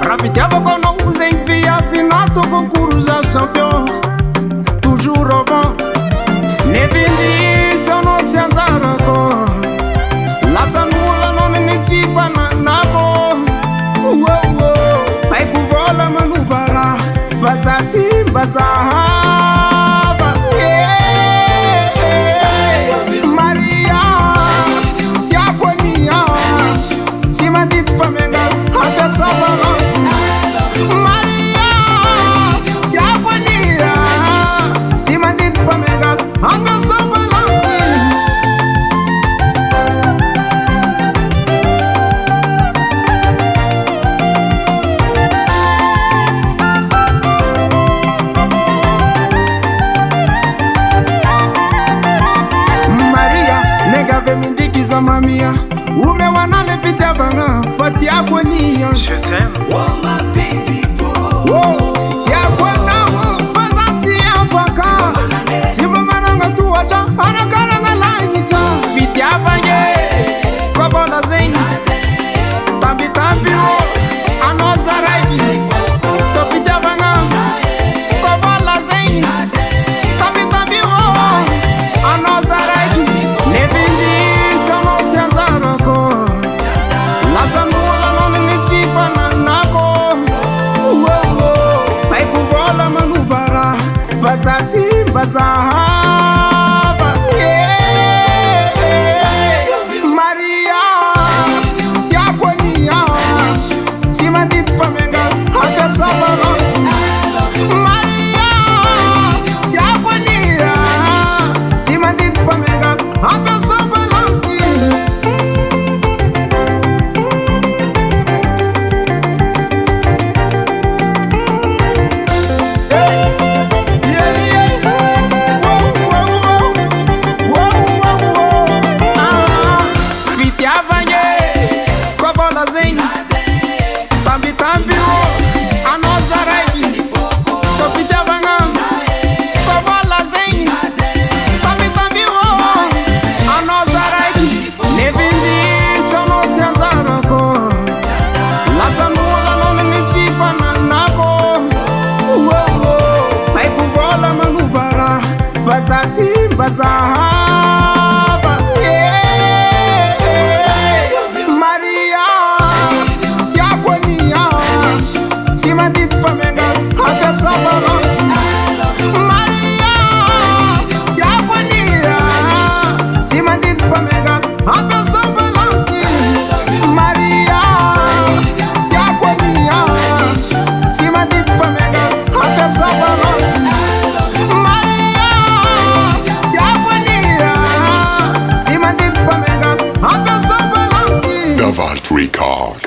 Rapidement qu'on nous invite à notre concours à champion. Toujours au vent. Nevini sono tianzarako. La sanula non ne tifana nabo. Ai kuvola manuvara. Fazati bazahava. Maria, tiakonia. Simadit famenga. Ape sabalance. Maria, tiakonia. Simadit famenga. Ape sabalance. Mindikiza mamia ume wanale vita banga fati yako niyo Je t'aime. Oh my baby boy. oh tiakwa na fazati afaka tiba mananga tuata anakana ngalanyita vita bange kobona zingi tambi tambi anozarai to vita banga kobona zingi tambi tambi anozarai la sanula non ne tifana nako. Ai kuvola manuvara. Fazati bazahava. Maria, tiakonia. Simadit famenga. Ape sabalance. Maria, tiakonia. Simadit famenga. Ape sabalance. Tambi tambi anozarai to fita banga kobola zengi tambi tambi anozarai nevindi sono tianzarako la sanula non ne tifana nabo ai kuvola manuvara fazati bazahava Maria Simadit famenga, ape sabalance. Maria, tiakonia. Simadit famenga, ape sabalance. Maria, tiakonia. Simadit famenga, ape sabalance. Maria, tiakonia. Simadit famenga, ape sabalance. Davalt Record.